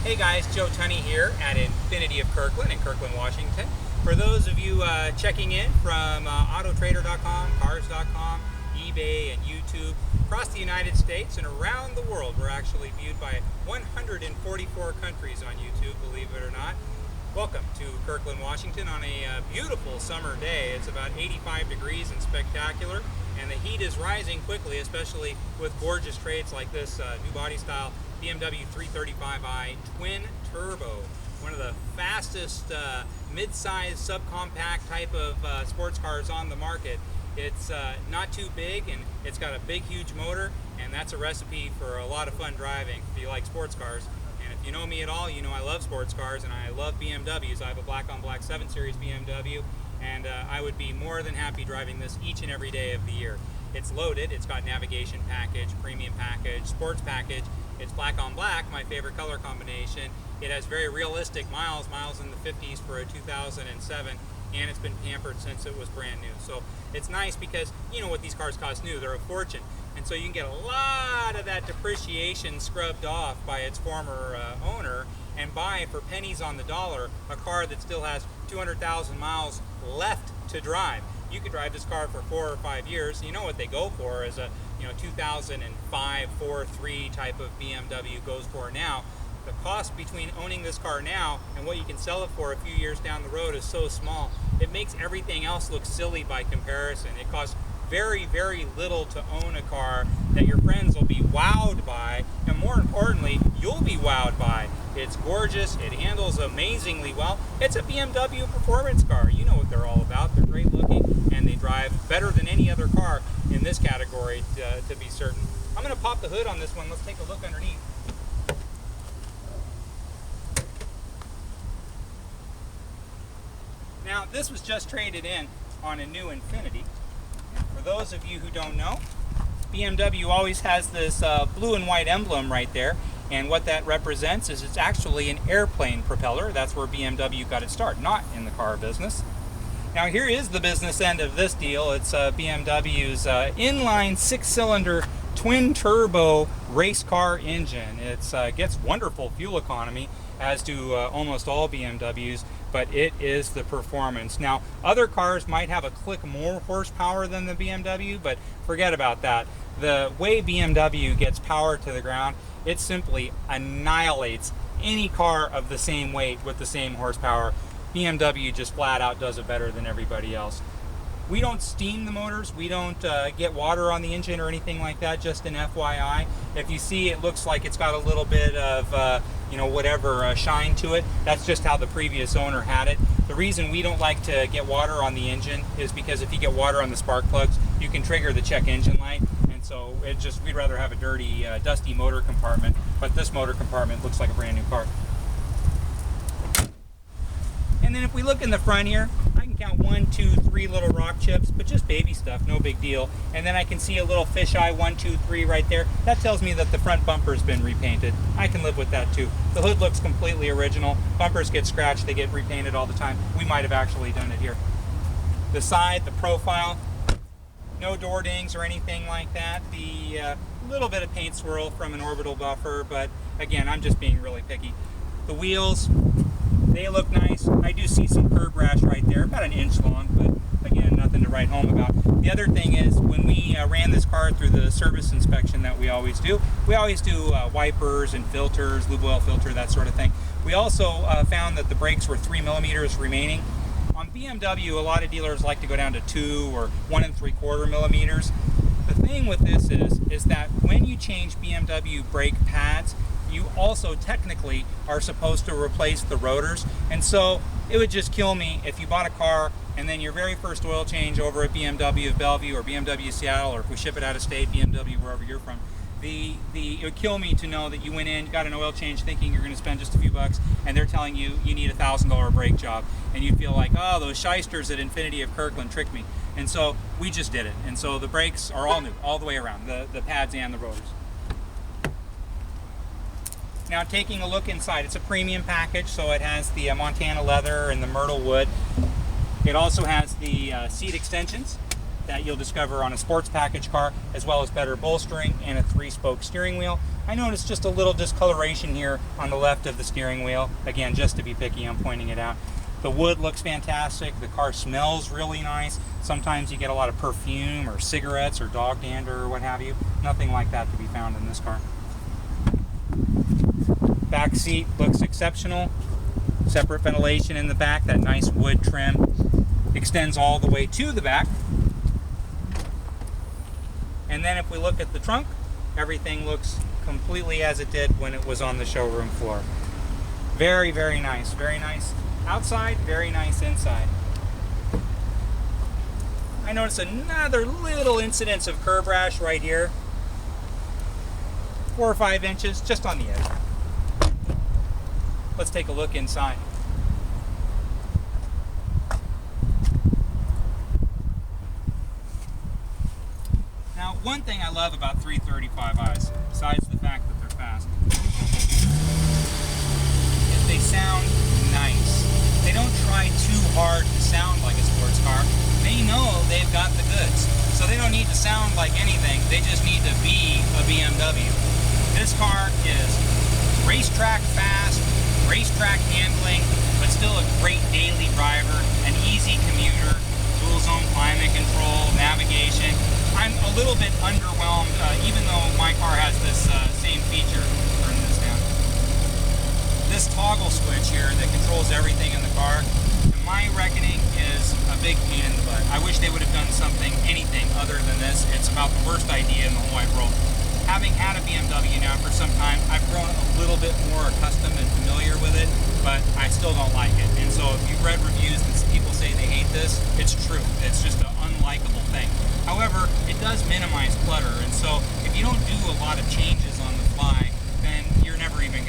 Hey guys, Joe Tunney here at Infiniti of Kirkland in Kirkland, Washington. For those of you checking in from autotrader.com, cars.com, eBay, and YouTube, across the United States and around the world, we're actually viewed by 144 countries on YouTube, believe it or not. Welcome to Kirkland, Washington on a beautiful summer day. It's about 85 degrees and spectacular, and the heat is rising quickly, especially with gorgeous trades like this new body style BMW 335i twin turbo, one of the fastest mid-size subcompact type of sports cars on the market. It's not too big, and it's got a big huge motor, and that's a recipe for a lot of fun driving if you like sports cars. And if you know me at all, you know I love sports cars and I love BMWs. I have a black on black 7 Series BMW, and I would be more than happy driving this each and every day of the year. It's loaded. It's got navigation package, premium package, sports package. It's black on black, my favorite color combination. It has very realistic miles in the 50s for a 2007, and it's been pampered since it was brand new. So it's nice because you know what these cars cost new, they're a fortune. And so you can get a lot of that depreciation scrubbed off by its former owner and buy for pennies on the dollar a car that still has 200,000 miles left to drive. You could drive this car for 4 or 5 years. You know what they go for is a 2005 4.3 type of BMW goes for now. The cost between owning this car now and what you can sell it for a few years down the road is so small. It makes everything else look silly by comparison. It costs very, very little to own a car that your friends will be wowed by, and more importantly, you'll be wowed by. It's gorgeous, it handles amazingly well. It's a BMW performance car. You know what they're all about. They're great looking, and they drive better than any other car in this category, to be certain. I'm going to pop the hood on this one. Let's take a look underneath. Now, this was just traded in on a new Infiniti. For those of you who don't know, BMW always has this blue and white emblem right there, and what that represents is it's actually an airplane propeller. That's where BMW got its start, not in the car business. Now here is the business end of this deal. It's BMW's inline 6-cylinder twin turbo race car engine. It gets wonderful fuel economy, as do almost all BMWs, but it is the performance. Now, other cars might have a click more horsepower than the BMW, but forget about that. The way BMW gets power to the ground, it simply annihilates any car of the same weight with the same horsepower. BMW just flat out does it better than everybody else. We don't steam the motors, we don't get water on the engine or anything like that, just an FYI. If you see it looks like it's got a little bit of shine to it, that's just how the previous owner had it. The reason we don't like to get water on the engine is because if you get water on the spark plugs, you can trigger the check engine light, and so we'd rather have a dirty, dusty motor compartment, but this motor compartment looks like a brand new car. And then if we look in the front here, I can count 1, 2, 3 little rock chips, but just baby stuff, no big deal. And then I can see a little fisheye 1, 2, 3 right there. That tells me that the front bumper's been repainted. I can live with that too. The hood looks completely original. Bumpers get scratched, they get repainted all the time. We might have actually done it here. The side, the profile, no door dings or anything like that. The little bit of paint swirl from an orbital buffer, but again, I'm just being really picky. The wheels, they look nice. I do see some curb rash right there, about an inch long, but again, nothing to write home about. The other thing is, when we ran this car through the service inspection that we always do wipers and filters, lube oil filter, that sort of thing. We also found that the brakes were 3 millimeters remaining. On BMW, a lot of dealers like to go down to 2 or 1 3/4 millimeters. The thing with this is that when you change BMW brake pads, you also technically are supposed to replace the rotors, and so it would just kill me if you bought a car and then your very first oil change over at BMW of Bellevue or BMW Seattle, or if we ship it out of state, BMW wherever you're from, it would kill me to know that you went in, got an oil change thinking you're going to spend just a few bucks, and they're telling you you need a $1,000 brake job, and you feel like, oh, those shysters at Infiniti of Kirkland tricked me. And so we just did it, and so the brakes are all new all the way around, the pads and the rotors. Now, taking a look inside, it's a premium package, so it has the Montana leather and the myrtle wood. It also has the seat extensions. that you'll discover on a sports package car, as well as better bolstering and a 3-spoke steering wheel. I noticed just a little discoloration here on the left of the steering wheel. Again, just to be picky, I'm pointing it out. The wood looks fantastic. The car smells really nice. Sometimes you get a lot of perfume or cigarettes or dog dander or what have you. Nothing like that to be found in this car. Back seat looks exceptional. Separate ventilation in the back. That nice wood trim extends all the way to the back. And then if we look at the trunk, everything looks completely as it did when it was on the showroom floor. Very, very nice. Very nice outside, very nice inside. I noticed another little incidence of curb rash right here. 4 or 5 inches, just on the edge. Let's take a look inside. Now, one thing I love about 335i's, besides the fact that they're fast, is they sound nice. They don't try too hard to sound like a sports car. They know they've got the goods. So they don't need to sound like anything. They just need to be a BMW. This car is racetrack fast, racetrack handling, but still a great daily driver, an easy commuter, dual zone climate control, navigation. I'm a little bit underwhelmed, even though my car has this same feature. Turn this down. This toggle switch here that controls everything in the car, to my reckoning, is a big pain in the butt. I wish they would have done anything other than this. It's about the worst idea in the whole wide world. Having had a BMW now for some time, I've grown a little bit more accustomed and familiar with it, but I still don't like it. And so if you've read reviews and people say they hate this, it's true. It's just an unlikable thing. However, it does minimize clutter, and so if you don't do a lot of changes on the fly, then you're never even